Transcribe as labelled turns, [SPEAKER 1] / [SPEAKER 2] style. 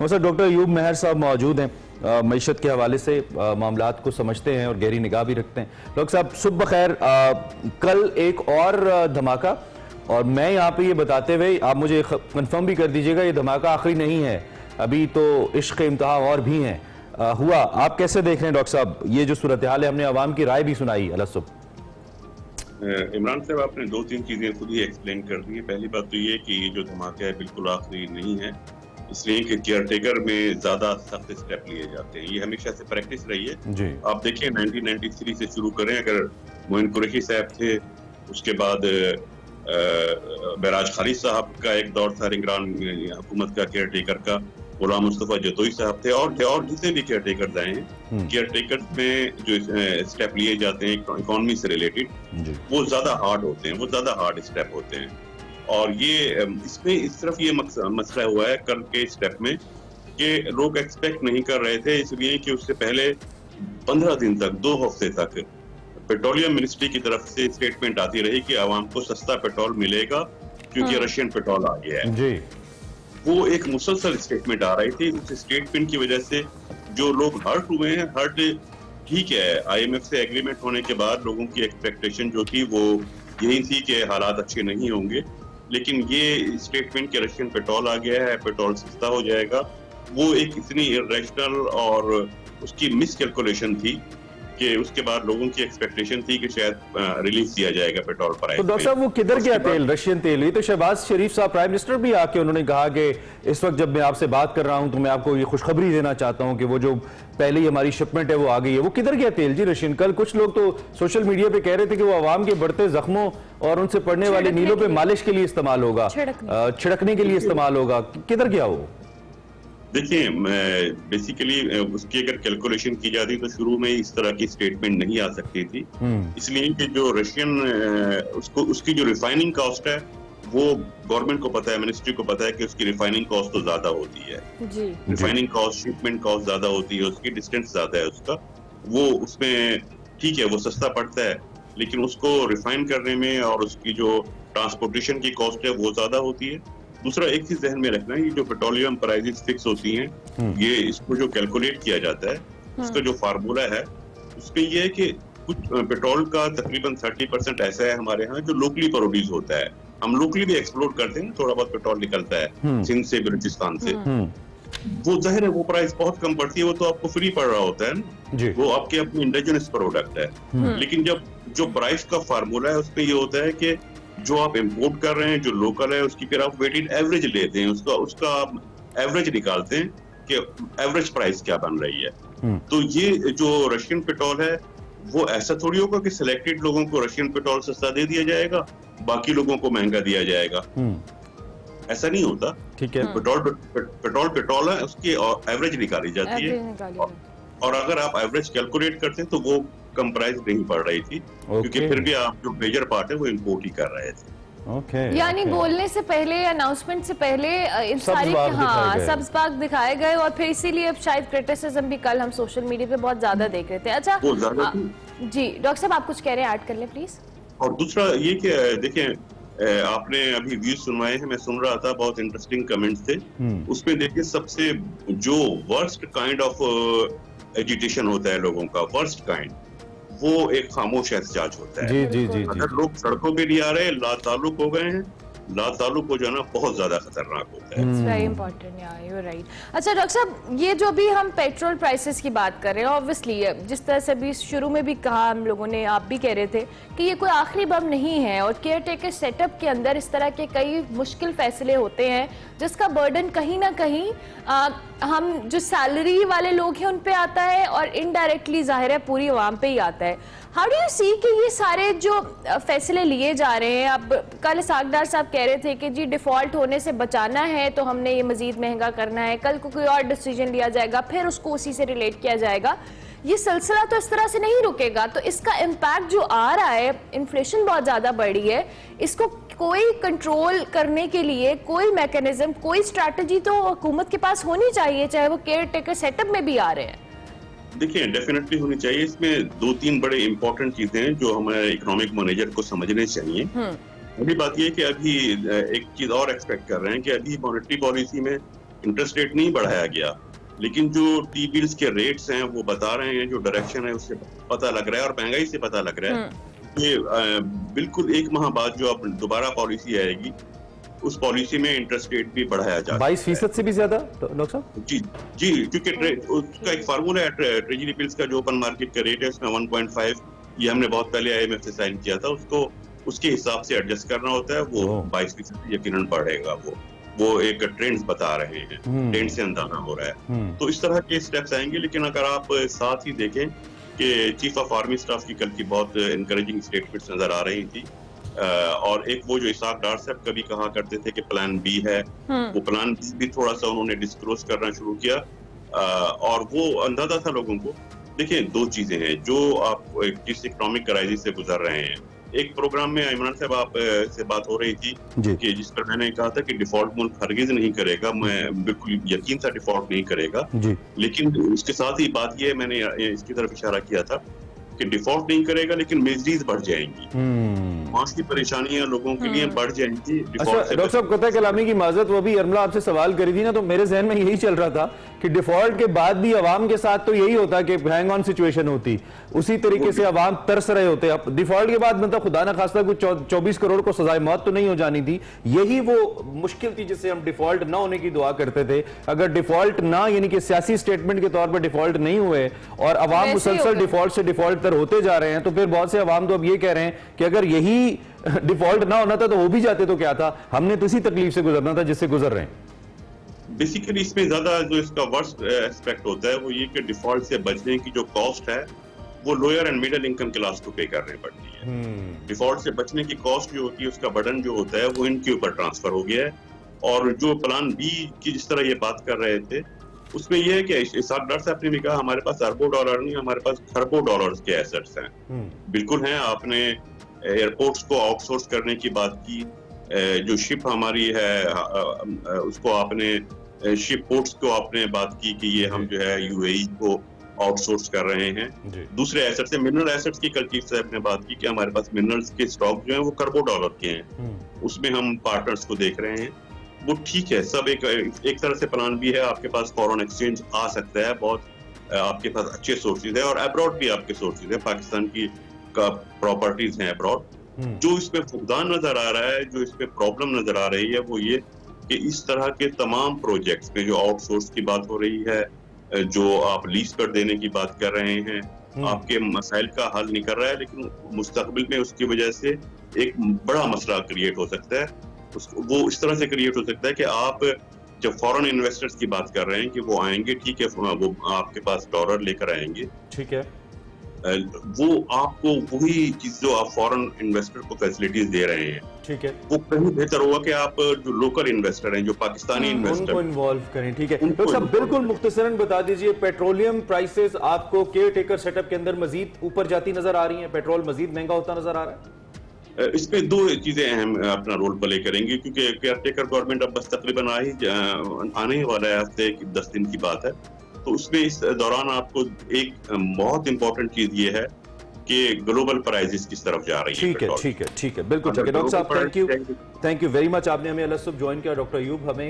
[SPEAKER 1] Sir doctor Ayub मेहर साहब मौजूद हैं, मईशत के हवाले से मामलात को समझते हैं और गहरी निगाह भी रखते हैं। डॉक्टर साहब सुबह खैर, कल एक और धमाका, और मैं यहाँ पे ये बताते हुए आप मुझे कंफर्म भी कर दीजिएगा ये धमाका आखिरी नहीं है, अभी तो इश्क इम्तिहा और भी हैं हुआ। आप कैसे देख रहे हैं डॉक्टर साहब ये जो सूरत हाल है? हमने आवाम की राय भी सुनाई अल सुबह।
[SPEAKER 2] इमरान साहब आपने दो तीन चीजें खुद ही एक्सप्लेन कर दी है। पहली बात तो ये कि ये जो धमाका है बिल्कुल आखिरी नहीं है, इसलिए कि केयर टेकर में ज्यादा सख्त स्टेप लिए जाते हैं। ये हमेशा से प्रैक्टिस रही है जी। आप देखिए 1993 से शुरू करें, अगर मोइन कुरैशी साहब थे, उसके बाद बैराज खालिद साहब का एक दौर था निगरान हुकूमत का केयर टेकर का, गुलाम मुस्तफा जतोई साहब थे, और जितने भी केयर टेकर आए हैं, केयर टेकर में जो स्टेप लिए जाते हैं इकोनॉमी से रिलेटेड वो ज्यादा हार्ड होते हैं, वो ज्यादा हार्ड स्टेप होते हैं। और ये इसमें इस तरफ ये मसला हुआ है कल के स्टेप में कि लोग एक्सपेक्ट नहीं कर रहे थे, इसलिए कि उससे पहले 15 दिन तक, 2 हफ्ते तक पेट्रोलियम मिनिस्ट्री की तरफ से स्टेटमेंट आती रही कि आवाम को सस्ता पेट्रोल मिलेगा क्योंकि रशियन पेट्रोल आ गया है जी। वो एक मुसलसल स्टेटमेंट आ रही थी। उस स्टेटमेंट की वजह से जो लोग हर्ट हुए हैं, हर्ट ठीक है, IMF से एग्रीमेंट होने के बाद लोगों की एक्सपेक्टेशन जो थी वो यही थी कि हालात अच्छे नहीं होंगे, लेकिन ये स्टेटमेंट के रशियन पेट्रोल आ गया है, पेट्रोल सस्ता हो जाएगा, वो एक इतनी इरेशनल और उसकी मिस कैलकुलेशन थी कि उसके बाद लोगों की एक्सपेक्टेशन थी कि शायद रिलीफ दिया जाएगा पेट्रोल प्राइस।
[SPEAKER 1] तो डॉक्टर साहब वो किधर गया तेल, रशियन तेल? ये तो शहबाज शरीफ साहब प्राइम मिनिस्टर भी आके उन्होंने कहा कि इस वक्त जब मैं आपसे बात कर रहा हूं तो मैं आपको ये खुशखबरी देना चाहता हूं कि वो जो पहले ही हमारी शिपमेंट है वो आ गई है। वो किधर गया तेल जी रशियन? कल कुछ लोग तो सोशल मीडिया पे कह रहे थे कि वो आवाम के बढ़ते जख्मों और उनसे पड़ने वाली नीलों पे मालिश के लिए इस्तेमाल होगा, छिड़कने के लिए इस्तेमाल होगा। किधर गया वो?
[SPEAKER 2] देखिए, बेसिकली उसकी अगर कैलकुलेशन की जाती तो शुरू में इस तरह की स्टेटमेंट नहीं आ सकती थी, इसलिए कि जो रशियन उसकी जो रिफाइनिंग कॉस्ट है वो गवर्नमेंट को पता है, मिनिस्ट्री को पता है कि उसकी रिफाइनिंग कॉस्ट तो ज्यादा होती है जी। रिफाइनिंग कॉस्ट, शिपमेंट कॉस्ट ज्यादा होती है, उसकी डिस्टेंस ज्यादा है उसका, वो उसमें ठीक है वो सस्ता पड़ता है, लेकिन उसको रिफाइन करने में और उसकी जो ट्रांसपोर्टेशन की कॉस्ट है वो ज्यादा होती है। दूसरा एक चीज ध्यान में रखना है, ये जो पेट्रोलियम प्राइसेस फिक्स होती हैं, ये इसको जो कैलकुलेट किया जाता है उसका जो फार्मूला है उसमें ये है कि कुछ पेट्रोल का तकरीबन 30% ऐसा है हमारे यहाँ जो लोकली प्रोड्यूस होता है। हम लोकली भी एक्सप्लोर करते हैं, थोड़ा बहुत पेट्रोल निकलता है सिंध से, बलूचिस्तान से, वो जाहिर है वो प्राइस बहुत कम पड़ती है, वो तो आपको फ्री पड़ रहा होता है ना, वो आपके अपने इंडिजिनस प्रोडक्ट है। लेकिन जब जो प्राइस का फार्मूला है उसमें ये होता है कि जो आप इंपोर्ट कर रहे हैं, जो लोकल है, उसकी फिर आप वेटेड एवरेज लेते हैं, उसका आप एवरेज निकालते हैं कि एवरेज प्राइस क्या बन रही है। तो ये जो रशियन पेट्रोल है वो ऐसा थोड़ी होगा कि सिलेक्टेड लोगों को रशियन पेट्रोल सस्ता दे दिया जाएगा, बाकी लोगों को महंगा दिया जाएगा, ऐसा नहीं होता। ठीक है, पेट्रोल है, उसकी एवरेज निकाली जाती है, और अगर आप एवरेज कैलकुलेट करते हैं तो वो कम प्राइस नहीं पड़ रही थी, क्योंकि फिर भी आप जो मेजर पार्ट है वो इंपोर्ट ही कर रहे थे।
[SPEAKER 3] यानी बोलने से पहले, अनाउंसमेंट से पहले इन सारी सब्ज बाग दिखाए गए, और फिर इसीलिए अब शायद क्रिटिसिज्म भी कल हम सोशल मीडिया पे बहुत ज्यादा देख रहे थे। अच्छा जी डॉक्टर साहब आप कुछ कह रहे हैं, ऐड कर लें प्लीज।
[SPEAKER 2] और दूसरा ये कि देखिए, आपने अभी व्यूज सुनवाए हैं, मैं सुन रहा था, बहुत इंटरेस्टिंग कमेंट्स थे उसमें। देखिए, सबसे जो वर्स्ट काइंड ऑफ एजिटेशन होता है लोगों का, वर्स्ट काइंड, वो एक खामोश एहतजाज होता है। जी। अगर लोग सड़कों पे नहीं आ रहे, लाताल्लुक हो गए हैं, लाताल्लुक हो जाना बहुत ज्यादा खतरनाक होता है।
[SPEAKER 3] It's very important, yeah, you're right. अच्छा डॉक्टर साहब, ये जो भी हम पेट्रोल प्राइसेस की बात कर रहे हैं, ऑब्वियसली जिस तरह से भी शुरू में भी कहा हम लोगों ने, आप भी कह रहे थे कि ये कोई आखिरी बम नहीं है, और केयर टेकर सेटअप के अंदर इस तरह के कई मुश्किल फैसले होते हैं जिसका बर्डन कहीं ना कहीं हम जो सैलरी वाले लोग हैं उन पे आता है, और इनडायरेक्टली जाहिर है पूरी आवाम पे ही आता है। हाउ डू यू सी कि ये सारे जो फैसले लिए जा रहे हैं, अब कल इसाकदार साहब कह रहे थे कि जी डिफॉल्ट होने से बचाना है तो हमने ये मजीद महंगा करना है, कल को कोई और डिसीजन लिया जाएगा, फिर उसको उसी से रिलेट किया जाएगा, ये सिलसिला तो इस तरह से नहीं रुकेगा। तो इसका इम्पैक्ट जो आ रहा है, इन्फ्लेशन बहुत ज्यादा बढ़ी है, इसको कोई कंट्रोल करने के लिए कोई मैकेनिज्म, कोई स्ट्रैटेजी तो हुकूमत के पास होनी चाहिए, चाहे वो केयर टेकर सेटअप में भी आ रहे हैं।
[SPEAKER 2] देखिए, डेफिनेटली होनी चाहिए। इसमें 2-3 बड़े इंपॉर्टेंट चीजें हैं जो हमारे इकोनॉमिक मैनेजर को समझने चाहिए। पहली बात यह कि अभी एक चीज और एक्सपेक्ट कर रहे हैं कि अभी मॉनेटरी पॉलिसी में इंटरेस्ट रेट नहीं बढ़ाया गया, लेकिन जो टी बिल्स के रेट्स हैं वो बता रहे हैं, जो डायरेक्शन है उससे पता लग रहा है और महंगाई से पता लग रहा है कि बिल्कुल 1 माह बाद जो अब दोबारा पॉलिसी आएगी उस पॉलिसी में इंटरेस्ट रेट भी बढ़ाया जा
[SPEAKER 1] 22% से भी ज्यादा डॉक्टर साहब?
[SPEAKER 2] जी जी, क्योंकि उसका एक फार्मूला है ट्रेजरी बिल्स का, जो ओपन मार्केट का रेट है उसमें 1.5, ये हमने बहुत पहले IMF से साइन किया था, उसको उसके हिसाब से एडजस्ट करना होता है। वो 22% यकीनन बढ़ेगा। वो एक ट्रेंड्स बता रहे हैं, ट्रेंड से अंदाजा हो रहा है। तो इस तरह के स्टेप्स आएंगे। लेकिन अगर आप साथ ही देखें कि चीफ ऑफ आर्मी स्टाफ की कल की बहुत इनकरेजिंग स्टेटमेंट्स नजर आ रही थी, और एक वो जो इसाक डार साहब कभी कहा करते थे कि प्लान बी है, वो प्लान बी भी थोड़ा सा उन्होंने डिस्क्लोज करना शुरू किया, और वो अंदाजा था लोगों को। देखिए, 2 चीजें हैं जो आप जिस इकोनॉमिक क्राइसिस से गुजर रहे हैं। एक प्रोग्राम में इमरान साहब आप से बात हो रही थी कि जिस पर मैंने कहा था कि डिफॉल्ट मुल्क हरगिज नहीं करेगा, मैं बिल्कुल यकीन था डिफॉल्ट नहीं करेगा, लेकिन उसके साथ ही बात ये, मैंने इसकी तरफ इशारा किया था कि डिफॉल्ट नहीं करेगा लेकिन मिजरीज बढ़ जाएंगी, मास की परेशानियां लोगों के लिए बढ़ जाएंगी।
[SPEAKER 1] अच्छा डॉक्टर साहब, कतई कलामी की माजरत, वो भी अरमला आपसे सवाल करी थी ना, तो मेरे जहन में यही चल रहा था कि डिफॉल्ट के बाद भी अवाम के साथ तो यही होता कि हैंग ऑन सिचुएशन होती, उसी तरीके से अवाम तरस रहे होते। अब डिफॉल्ट के बाद मतलब खुदा ना खास्ता कुछ 24 करोड़ को सजाए मौत तो नहीं हो जानी थी, यही वो मुश्किल थी जिससे हम डिफॉल्ट ना होने की दुआ करते थे। अगर डिफॉल्ट ना, यानी कि सियासी स्टेटमेंट के तौर पर डिफॉल्ट नहीं हुए और अवाम मुसलसल डिफॉल्ट से डिफॉल्ट तर होते जा रहे हैं, तो फिर बहुत से अवाम तो अब ये कह रहे हैं कि अगर यही डिफॉल्ट ना होना था तो हो भी जाते तो क्या था, हमने तो इसी तकलीफ से गुजरना था जिससे गुजर रहे हैं।
[SPEAKER 2] बेसिकली इसमें ज्यादा जो इसका वर्स्ट एस्पेक्ट होता है वो ये कि डिफॉल्ट से बचने की जो कॉस्ट है वो lower and middle income class को पे करनी पड़ती है। डिफॉल्ट से बचने की कॉस्ट जो होती है, उसका बर्डन जो होता है वो इनके ऊपर ट्रांसफर हो गया है। और जो प्लान बी की जिस तरह ये बात कर रहे थे, उसमें यह है कि इसाक डार साहब ने भी कहा हमारे पास अरबों डॉलर नहीं, हमारे पास खरबों डॉलर्स के एसेट्स हैं। बिल्कुल हैं। आपने एयरपोर्ट्स को आउटसोर्स करने की बात की, जो शिप हमारी है उसको आपने शिप पोर्ट्स को आपने बात की कि ये हम जो है UAE को आउटसोर्स कर रहे हैं। दूसरे एसेट्स है, मिनरल एसेट्स की कल चीफ साहब ने बात की कि हमारे पास मिनरल्स के स्टॉक जो है वो खरबों डॉलर के हैं, उसमें हम पार्टनर्स को देख रहे हैं। वो ठीक है, सब एक तरह से प्लान भी है। आपके पास फॉरेन एक्सचेंज आ सकता है, बहुत आपके पास अच्छे सोर्सेज है, और अब्रॉड भी आपके सोर्सेज है, पाकिस्तान की प्रॉपर्टीज हैं अब्रॉड। जो इसमें फुकदान नजर आ रहा है, जो इसमें प्रॉब्लम नजर आ रही है, वो ये कि इस तरह के तमाम प्रोजेक्ट्स में जो आउटसोर्स की बात हो रही है, जो आप लीज पर देने की बात कर रहे हैं, आपके मसाइल का हल नहीं कर रहा है, लेकिन मुस्तकबिल में उसकी वजह से एक बड़ा मसला क्रिएट हो सकता है। वो इस तरह से क्रिएट हो सकता है कि आप जब फॉरेन इन्वेस्टर्स की बात कर रहे हैं कि वो आएंगे, ठीक है, वो आपके पास डॉलर लेकर आएंगे,
[SPEAKER 1] ठीक है,
[SPEAKER 2] वो आपको वही चीज जो आप फॉरेन इन्वेस्टर को फैसिलिटीज दे रहे हैं, ठीक है, वो कहीं बेहतर होगा कि आप जो लोकल इन्वेस्टर हैं, जो पाकिस्तानी इन्वेस्टर,
[SPEAKER 1] उनको इन्वॉल्व करें। ठीक है, तो सब बिल्कुल मुख्तसरन बता दीजिए, पेट्रोलियम प्राइसेस आपको केयर टेकर सेटअप के अंदर मजीद ऊपर जाती नजर आ रही हैं, पेट्रोल मजीद महंगा होता नजर आ रहा है?
[SPEAKER 2] इसमें 2 चीजें अहम अपना रोल प्ले करेंगी, क्योंकि केयर टेकर गवर्नमेंट अब बस तकरीबन आने ही वाला है, हफ्ते 10 दिन की बात है। तो उसमें इस दौरान आपको एक बहुत इंपॉर्टेंट चीज ये है कि ग्लोबल प्राइसेस किस तरफ जा रही है।
[SPEAKER 1] ठीक है, ठीक है, ठीक है, बिल्कुल ठीक है। डॉक्टर साहब, थैंक यू वेरी मच, आपने हमें अलग सुबह ज्वाइन किया। डॉक्टर अयूब हमें